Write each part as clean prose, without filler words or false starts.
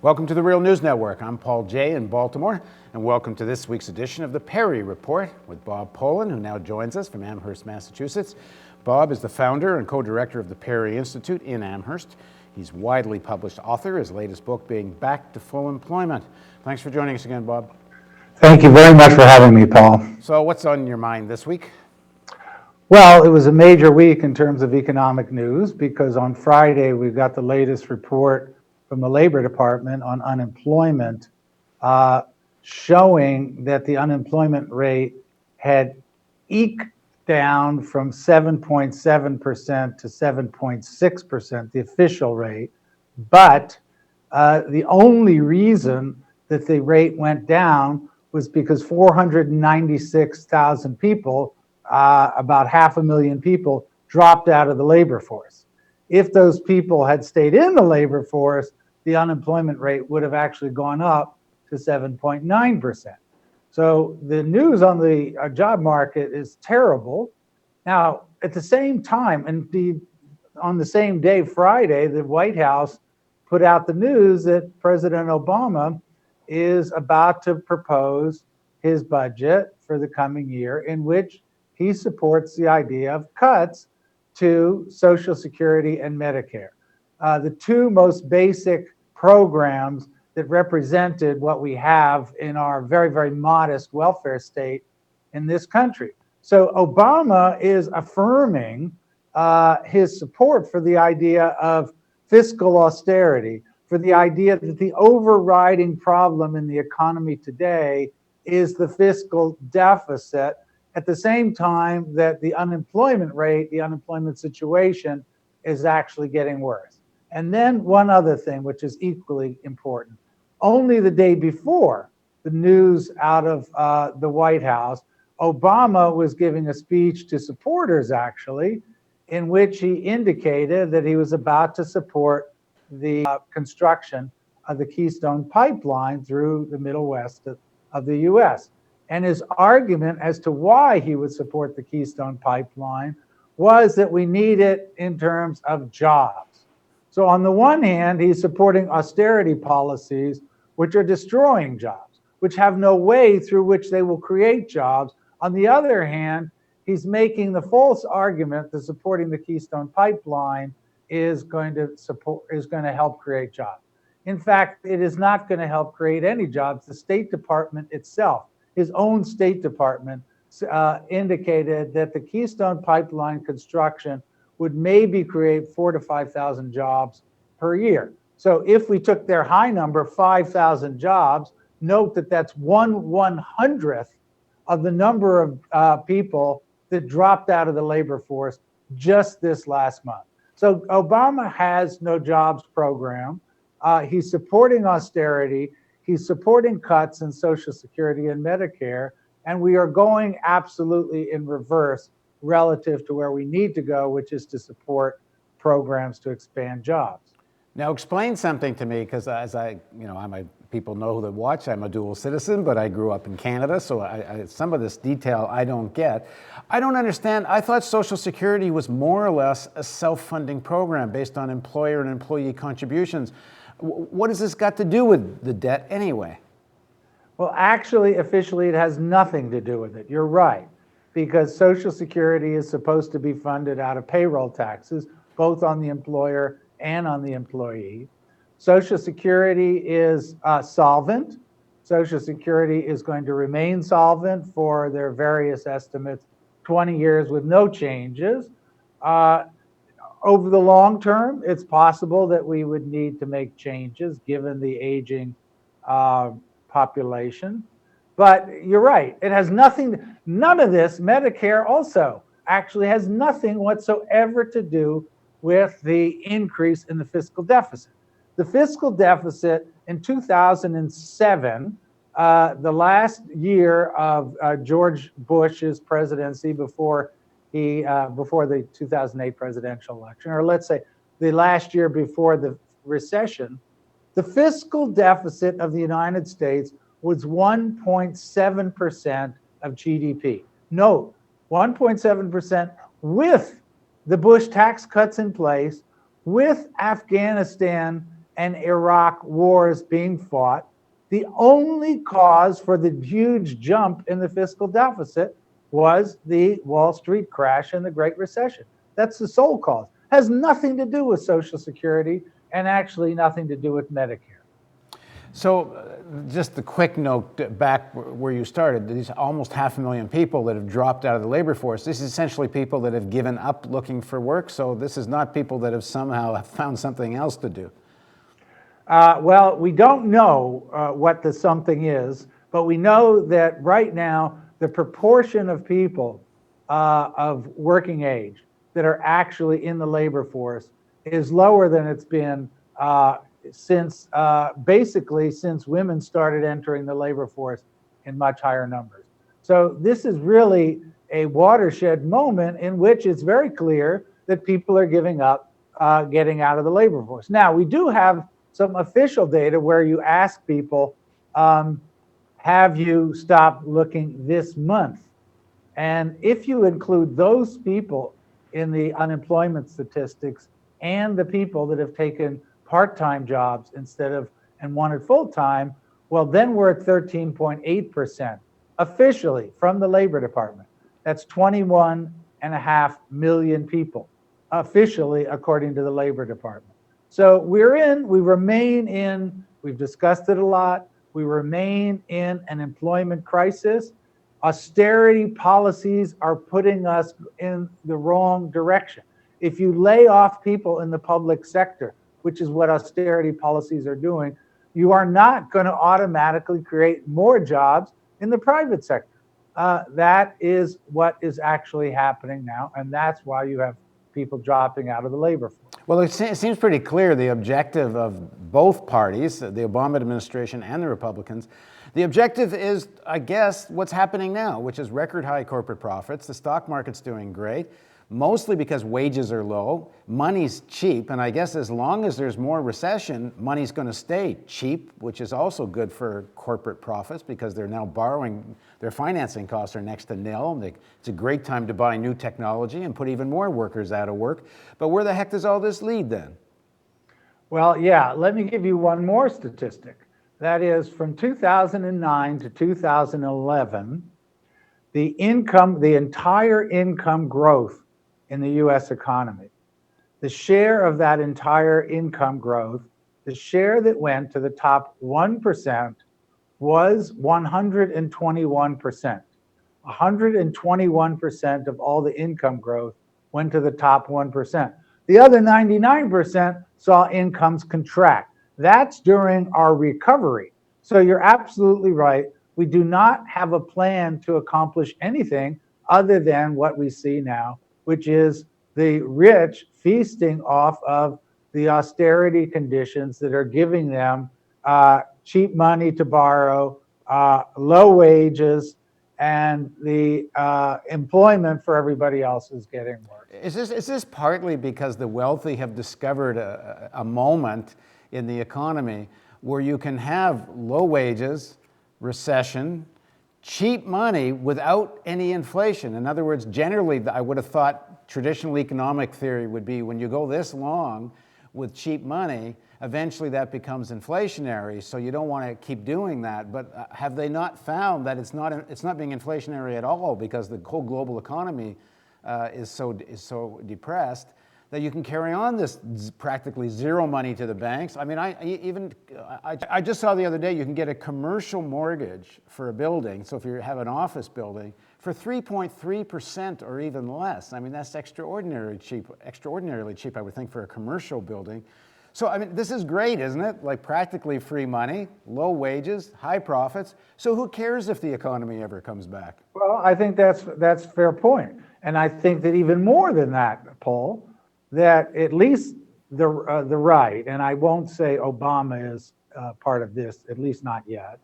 Welcome to the Real News Network. I'm Paul Jay in Baltimore, and welcome to this week's edition of the Perry Report with Bob Pollin, who now joins us from Amherst, Massachusetts. Bob is the founder and co-director of the Perry Institute in Amherst. He's a widely published author, his latest book being Back to Full Employment. Thanks for joining us again, Bob. Thank you very much for having me, Paul. So what's on your mind this week? Well, it was a major week in terms of economic news because on Friday we got the latest report from the Labor Department on unemployment, showing that the unemployment rate had eked down from 7.7% to 7.6%, the official rate. But the only reason that the rate went down was because 496,000 people, about 500,000 people, dropped out of the labor force. If those people had stayed in the labor force, the unemployment rate would have actually gone up to 7.9%. So the news on the job market is terrible. Now, at the same time, indeed, on the same day, Friday, the White House put out the news that President Obama is about to propose his budget for the coming year, in which he supports the idea of cuts to Social Security and Medicare, the two most basic programs that represented what we have in our very, very modest welfare state in this country. So Obama is affirming his support for the idea of fiscal austerity, for the idea that the overriding problem in the economy today is the fiscal deficit, at the same time that the unemployment rate, the unemployment situation is actually getting worse. And then one other thing, which is equally important. Only the day before the news out of the White House, Obama was giving a speech to supporters, actually, in which he indicated that he was about to support the construction of the Keystone Pipeline through the Middle West of the U.S. And his argument as to why he would support the Keystone Pipeline was that we need it in terms of jobs. So on the one hand, he's supporting austerity policies, which are destroying jobs, which have no way through which they will create jobs. On the other hand, he's making the false argument that supporting the Keystone Pipeline is going to help create jobs. In fact, it is not going to help create any jobs. The State Department itself, his own State Department, indicated that the Keystone Pipeline construction would maybe create 4,000 to 5,000 jobs per year. So if we took their high number, 5,000 jobs, note that that's 1/100th of the number of people that dropped out of the labor force just this last month. So Obama has no jobs program. He's supporting austerity. He's supporting cuts in Social Security and Medicare. And we are going absolutely in reverse relative to where we need to go, which is to support programs to expand jobs. Now explain something to me, because as people know that watch, I'm a dual citizen, but I grew up in Canada, so some of this detail I don't get. I don't understand. I thought Social Security was more or less a self-funding program based on employer and employee contributions. What has this got to do with the debt anyway? Well, actually, officially, it has nothing to do with it. You're right, because Social Security is supposed to be funded out of payroll taxes, both on the employer and on the employee. Social Security is solvent. Social Security is going to remain solvent for their various estimates, 20 years with no changes. Over the long term, it's possible that we would need to make changes given the aging population. But you're right, it has none of this, Medicare also actually has nothing whatsoever to do with the increase in the fiscal deficit. The fiscal deficit in 2007, the last year of George Bush's presidency before the 2008 presidential election, or let's say the last year before the recession, the fiscal deficit of the United States was 1.7% of GDP. Note, 1.7% with the Bush tax cuts in place, with Afghanistan and Iraq wars being fought, the only cause for the huge jump in the fiscal deficit was the Wall Street crash and the Great Recession. That's the sole cause. Has nothing to do with Social Security and actually nothing to do with Medicare. So, just a quick note back where you started, these almost 500,000 people that have dropped out of the labor force, this is essentially people that have given up looking for work. So this is not people that have somehow found something else to do. Well, we don't know what the something is, but we know that right now the proportion of people of working age that are actually in the labor force is lower than it's been since basically since women started entering the labor force in much higher numbers. So this is really a watershed moment in which it's very clear that people are giving up getting out of the labor force. Now, we do have some official data where you ask people, have you stopped looking this month? And if you include those people in the unemployment statistics and the people that have taken part-time jobs instead of and wanted full-time, well, then we're at 13.8% officially from the Labor Department. That's 21.5 million people officially according to the Labor Department. So we remain in, we've discussed it a lot, we remain in an employment crisis. Austerity policies are putting us in the wrong direction. If you lay off people in the public sector, which is what austerity policies are doing, you are not going to automatically create more jobs in the private sector. That is what is actually happening now, and that's why you have people dropping out of the labor force. Well, it seems pretty clear the objective of both parties, the Obama administration and the Republicans, the objective is, I guess, what's happening now, which is record high corporate profits. The stock market's doing great, mostly because wages are low, money's cheap, and I guess as long as there's more recession, money's going to stay cheap, which is also good for corporate profits because they're now borrowing, their financing costs are next to nil. It's a great time to buy new technology and put even more workers out of work. But where the heck does all this lead then? Well, yeah, let me give you one more statistic. That is, from 2009 to 2011, the entire income growth in the US economy, the share of that entire income growth, the share that went to the top 1% was 121%. 121% of all the income growth went to the top 1%. The other 99% saw incomes contract. That's during our recovery. So you're absolutely right. We do not have a plan to accomplish anything other than what we see now, which is the rich feasting off of the austerity conditions that are giving them cheap money to borrow, low wages, and the employment for everybody else is getting worse. Is this partly because the wealthy have discovered a moment in the economy where you can have low wages, recession, cheap money without any inflation? In other words, generally, I would have thought traditional economic theory would be when you go this long with cheap money, eventually that becomes inflationary, so you don't want to keep doing that. But have they not found that it's not being inflationary at all because the whole global economy is so depressed that you can carry on this practically zero money to the banks? I mean, I just saw the other day you can get a commercial mortgage for a building, so if you have an office building, for 3.3% or even less. I mean, that's extraordinarily cheap, I would think, for a commercial building. So, I mean, this is great, isn't it? Like practically free money, low wages, high profits. So who cares if the economy ever comes back? Well, I think that's a fair point. And I think that even more than that, Paul, that at least the right, and I won't say Obama is part of this, at least not yet,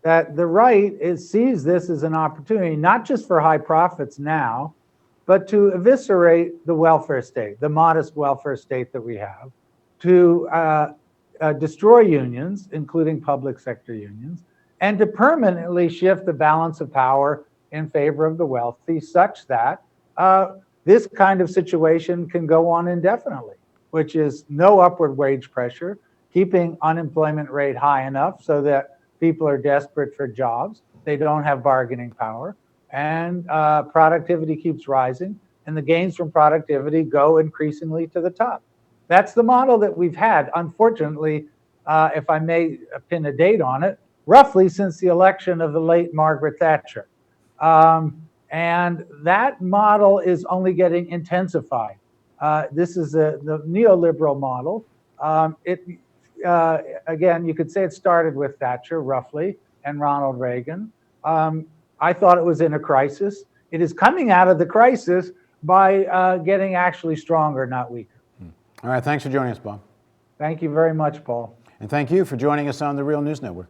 that the right sees this as an opportunity, not just for high profits now, but to eviscerate the welfare state, the modest welfare state that we have, to destroy unions, including public sector unions, and to permanently shift the balance of power in favor of the wealthy such that this kind of situation can go on indefinitely, which is no upward wage pressure, keeping unemployment rate high enough so that people are desperate for jobs. They don't have bargaining power, and productivity keeps rising, and the gains from productivity go increasingly to the top. That's the model that we've had, unfortunately, if I may pin a date on it, roughly since the election of the late Margaret Thatcher. And that model is only getting intensified. This is the neoliberal model. Again, you could say it started with Thatcher, roughly, and Ronald Reagan. I thought it was in a crisis. It is coming out of the crisis by getting actually stronger, not weaker. All right, thanks for joining us, Bob. Thank you very much, Paul. And thank you for joining us on the Real News Network.